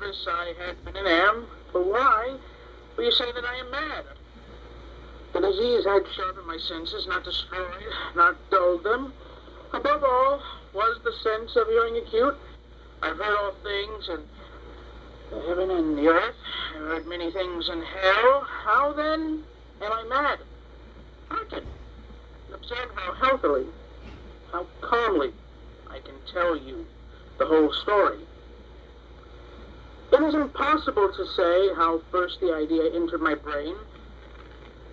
notice I had been and am, but why will you say that I am mad? The disease had sharpened my senses, not destroyed, not dulled them. Above all was the sense of hearing acute. I've heard all things in the heaven and the earth. I've heard many things in hell. How then am I mad? Hearken, and observe how healthily, how calmly I can tell you the whole story. It is impossible to say how first the idea entered my brain,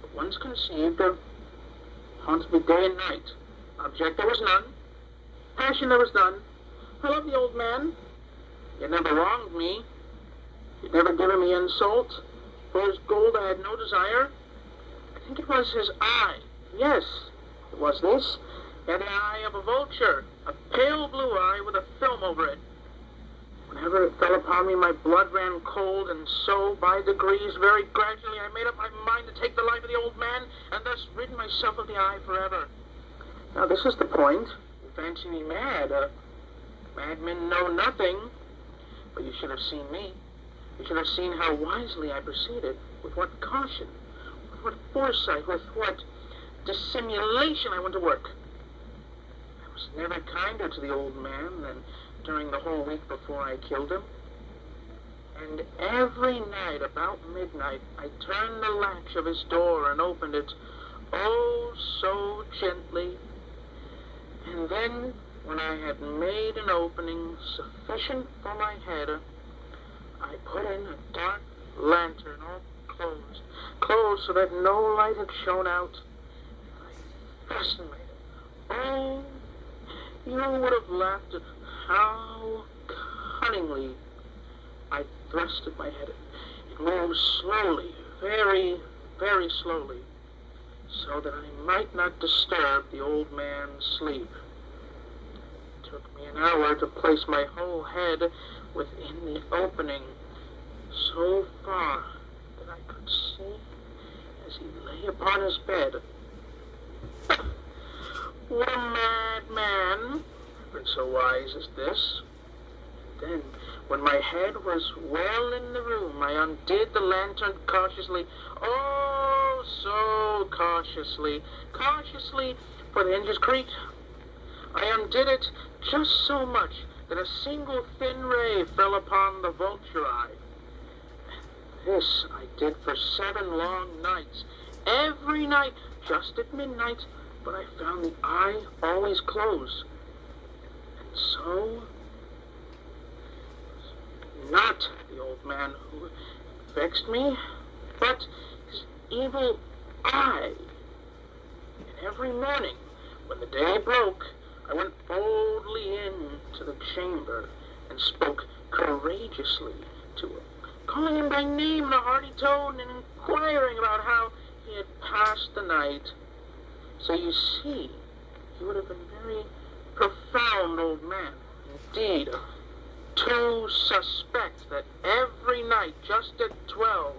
but once conceived, it haunts me day and night. Object there was none, passion there was none. I love the old man. He had never wronged me. He had never given me insult. For his gold I had no desire. I think it was his eye. Yes, it was this. He had the eye of a vulture, a pale blue eye with a film over it. Whenever it fell upon me, my blood ran cold, and so, by degrees, very gradually, I made up my mind to take the life of the old man, and thus rid myself of the eye forever. Now, this is the point. You fancy me mad. Madmen know nothing, but you should have seen me. You should have seen how wisely I proceeded, with what caution, with what foresight, with what dissimulation I went to work. I was never kinder to the old man than during the whole week before I killed him. And every night about midnight, I turned the latch of his door and opened it, oh, so gently. And then, when I had made an opening sufficient for my head, I put in a dark lantern, all closed so that no light had shone out. I fastened my head. Oh, you would have laughed at how cunningly I thrusted my head. It moved slowly, very, very slowly, so that I might not disturb the old man's sleep. It took me an hour to place my whole head within the opening, so far that I could see as he lay upon his bed. What a madman! Been so wise as this. Then, when my head was well in the room, I undid the lantern cautiously, oh, so cautiously, for the hinges creaked. I undid it just so much that a single thin ray fell upon the vulture eye. And this I did for 7 long nights, every night, just at midnight, but I found the eye always closed. So, not the old man who vexed me, but his evil eye. And every morning, when the day broke, I went boldly into the chamber and spoke courageously to him, calling him by name in a hearty tone and inquiring about how he had passed the night. So you see, he would have been very profound old man, indeed, to suspect that every night, just at 12,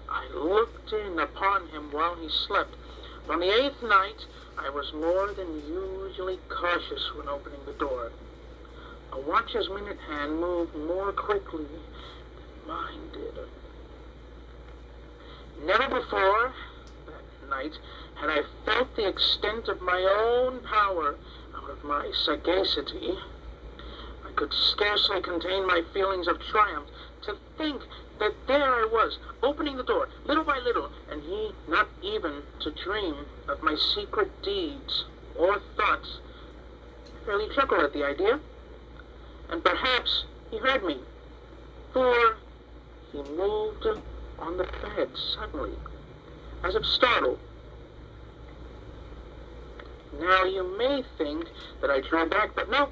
I looked in upon him while he slept. On the 8th night, I was more than usually cautious when opening the door. A watch's minute hand moved more quickly than mine did. Never before that night had I felt the extent of my own power out of my sagacity. I could scarcely contain my feelings of triumph to think that there I was, opening the door, little by little, and he not even to dream of my secret deeds or thoughts. I fairly chuckled at the idea, and perhaps he heard me, for he moved on the bed suddenly, as if startled. Now you may think that I drew back, but no.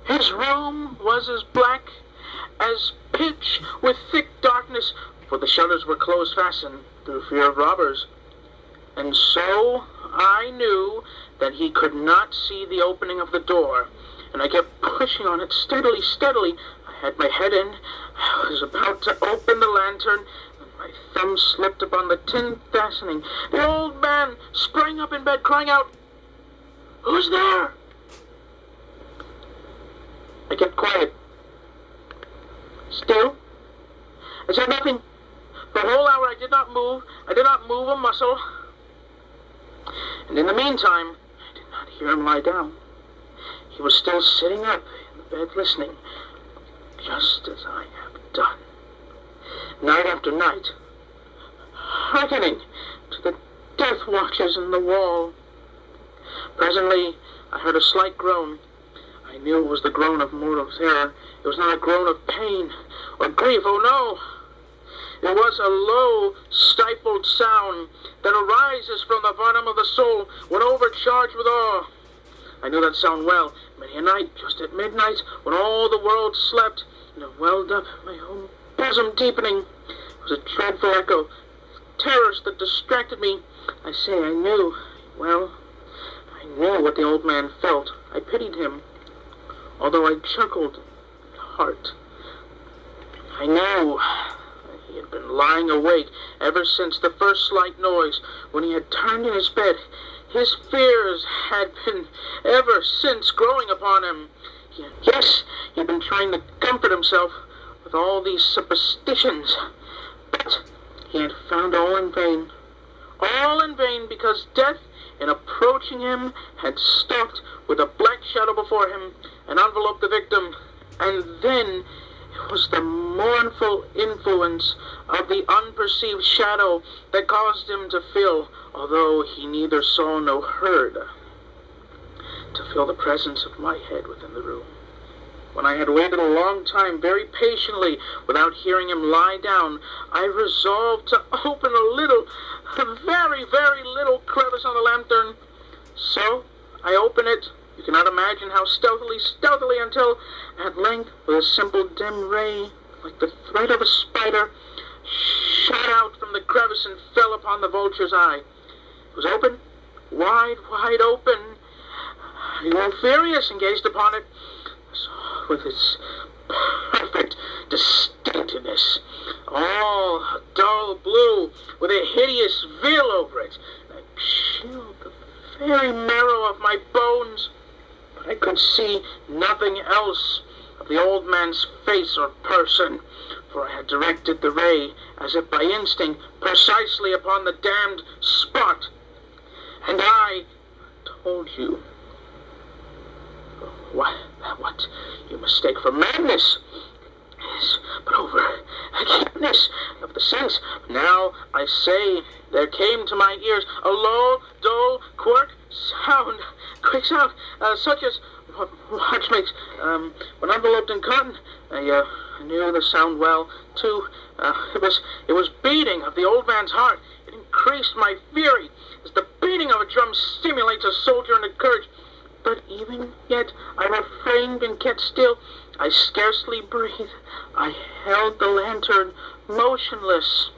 His room was as black as pitch with thick darkness, for the shutters were close fastened through fear of robbers. And so I knew that he could not see the opening of the door, and I kept pushing on it steadily. I had my head in. I was about to open the lantern, and my thumb slipped upon the tin fastening. The old man sprang up in bed, crying out, "Who's there?" I kept quiet. Still, I said nothing. For a whole hour I did not move. I did not move a muscle. And in the meantime, I did not hear him lie down. He was still sitting up in the bed listening, just as I have done, night after night, hearkening to the death watches in the wall. Presently, I heard a slight groan. I knew it was the groan of mortal terror. It was not a groan of pain or grief. Oh, no! It was a low, stifled sound that arises from the bottom of the soul when overcharged with awe. I knew that sound well. Many a night, just at midnight, when all the world slept, and it welled up my own bosom deepening. It was a dreadful echo, terrors that distracted me. I say I knew. Well, I knew what the old man felt. I pitied him, although I chuckled at heart. I knew he had been lying awake ever since the first slight noise, when he had turned in his bed. His fears had been ever since growing upon him. Yes, he had been trying to comfort himself with all these superstitions, but he had found all in vain. All in vain, because death, in approaching him, had stalked with a black shadow before him and enveloped the victim. And then it was the mournful influence of the unperceived shadow that caused him to feel, although he neither saw nor heard, to feel the presence of my head within the room. When I had waited a long time, very patiently, without hearing him lie down, I resolved to open a very, very little crevice on the lantern. So I opened it. You cannot imagine how stealthily, until at length, with a simple dim ray, like the thread of a spider, shot out from the crevice and fell upon the vulture's eye. It was open, wide open. I grew furious and gazed upon it, with its perfect distinctness, all a dull blue, with a hideous veil over it, that chilled the very marrow of my bones. But I could see nothing else of the old man's face or person, for I had directed the ray, as if by instinct, precisely upon the damned spot. And I told you, what you mistake for madness is but over a keenness of the sense. Now I say, there came to my ears a low, dull, quick sound, such as watch makes when enveloped in cotton. I knew the sound well, too. It was beating of the old man's heart. It increased my fury, as the beating of a drum stimulates a soldier into courage. But even yet I refrained and kept still. I scarcely breathed. I held the lantern motionless.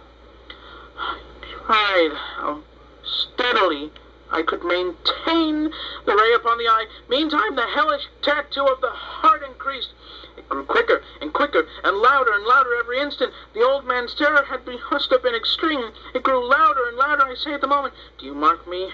I tried how steadily I could maintain the ray upon the eye. Meantime, the hellish tattoo of the heart increased. It grew quicker and quicker and louder every instant. The old man's terror must have been extreme. It grew louder and louder. I say at the moment, do you mark me?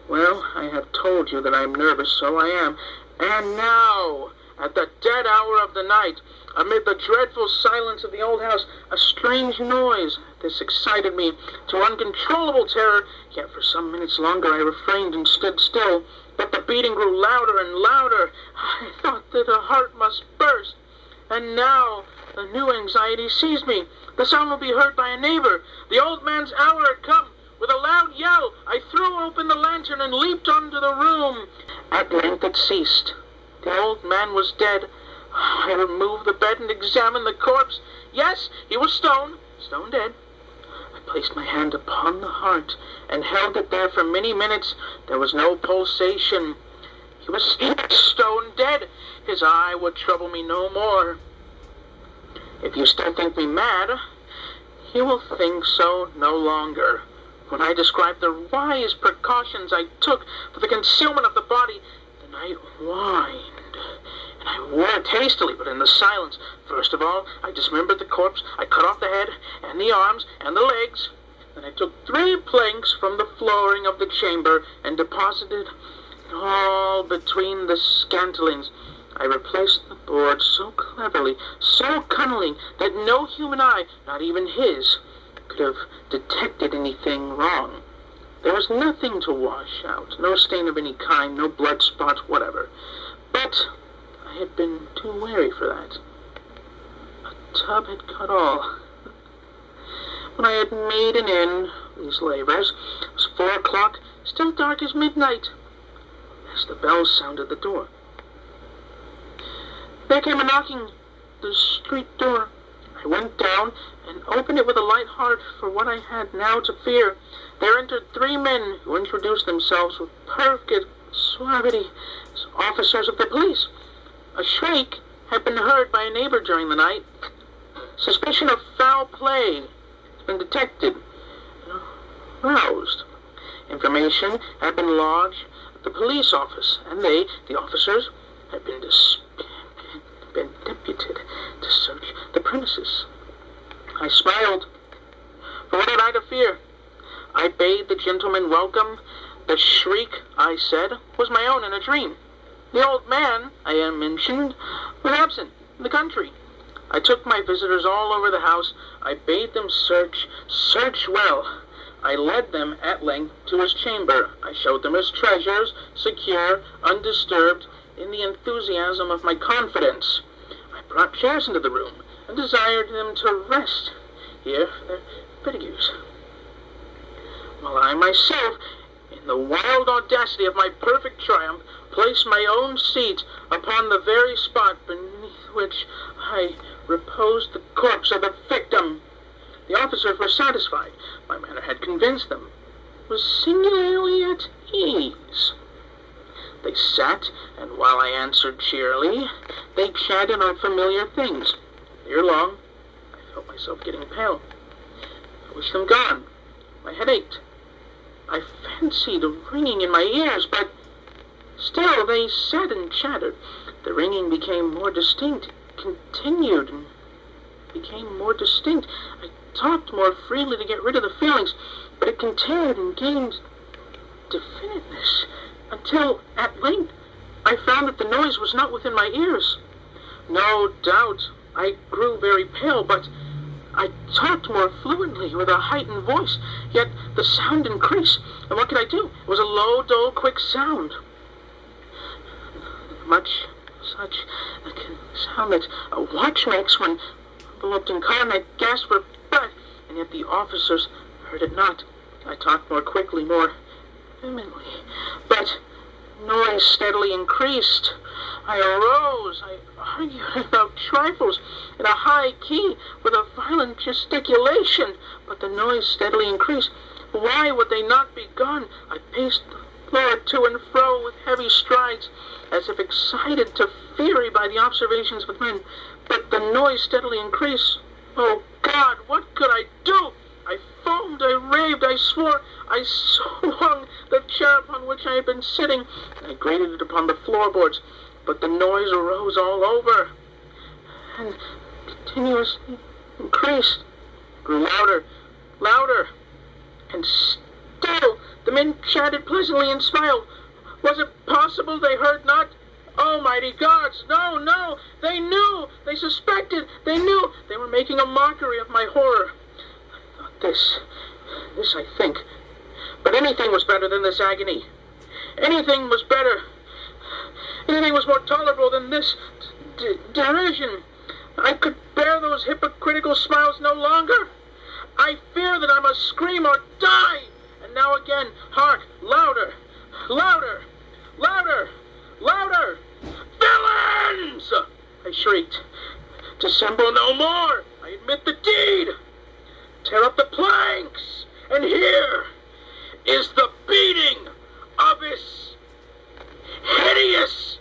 Well, I have told you that I am nervous, so I am. And now, at the dead hour of the night, amid the dreadful silence of the old house, a strange noise. This excited me to uncontrollable terror, yet for some minutes longer I refrained and stood still. But the beating grew louder and louder. I thought that the heart must burst. And now a new anxiety seized me. The sound would be heard by a neighbor. The old man's hour had come. With a loud yell, I threw open the lantern and leaped onto the room. At length it ceased. The old man was dead. I removed the bed and examined the corpse. Yes, he was stone dead. I placed my hand upon the heart and held it there for many minutes. There was no pulsation. He was stone dead. His eye would trouble me no more. If you still think me mad, you will think so no longer. When I described the wise precautions I took for the concealment of the body, the night whined, and I worked hastily, but in the silence. First of all, I dismembered the corpse. I cut off the head, and the arms, and the legs. Then I took 3 planks from the flooring of the chamber, and deposited it all between the scantlings. I replaced the board so cleverly, so cunningly, that no human eye, not even his, could have detected anything wrong. There was nothing to wash out, no stain of any kind, no blood spot, whatever. But I had been too wary for that. A tub had cut all. When I had made an end, these labors, it was 4 o'clock, still dark as midnight, as the bell sounded the door. There came a knocking at the street door. I went down and opened it with a light heart, for what I had now to fear. There entered 3 men who introduced themselves with perfect suavity as officers of the police. A shriek had been heard by a neighbor during the night. Suspicion of foul play has been detected. Roused. Information had been lodged at the police office, and they, the officers, had been deputed to search the premises. I smiled. For what had I to fear? I bade the gentleman welcome. The shriek, I said, was my own in a dream. The old man, I am mentioned, was absent in the country. I took my visitors all over the house. I bade them search well. I led them at length to his chamber. I showed them his treasures, secure, undisturbed, in the enthusiasm of my confidence. I brought chairs into the room and desired them to rest here for their fatigues, while I myself, in the wild audacity of my perfect triumph, placed my own seat upon the very spot beneath which I reposed the corpse of the victim. The officers were satisfied. My manner had convinced them. It was singularly at ease. They sat, and while I answered cheerily, they chatted on familiar things. Ere long, I felt myself getting pale. I wished them gone. My head ached. I fancied a ringing in my ears, but still they sat and chattered. The ringing became more distinct, continued, and became more distinct. I talked more freely to get rid of the feelings, but it continued and gained definiteness, until, at length, I found that the noise was not within my ears. No doubt I grew very pale, but I talked more fluently with a heightened voice, yet the sound increased, and what could I do? It was a low, dull, quick sound. Much such a sound that a watch makes when enveloped in cotton. I gasped for breath, and yet the officers heard it not. I talked more quickly, more vehemently, but noise steadily increased. I arose. I argued about trifles in a high key with a violent gesticulation, but the noise steadily increased. Why would they not be gone? I paced the floor to and fro with heavy strides, as if excited to fury by the observations of men, but the noise steadily increased. Oh, God, what could I do? I foamed, I raved, I swore, I swung the chair upon which I had been sitting, and I grated it upon the floorboards, but the noise arose all over, and continuously increased, grew louder, and still the men chatted pleasantly and smiled. Was it possible they heard not? Almighty gods, no, they knew, they suspected, they knew, they were making a mockery of my horror. I thought this I think, but anything was better than this agony. Anything was better. Anything was more tolerable than this derision. I could bear those hypocritical smiles no longer. I fear that I must scream or die. And now again, hark, louder, louder, louder, louder. Villains! I shrieked. Dissemble no more. I admit the deed. Tear up the planks. And here is the beating of his hideous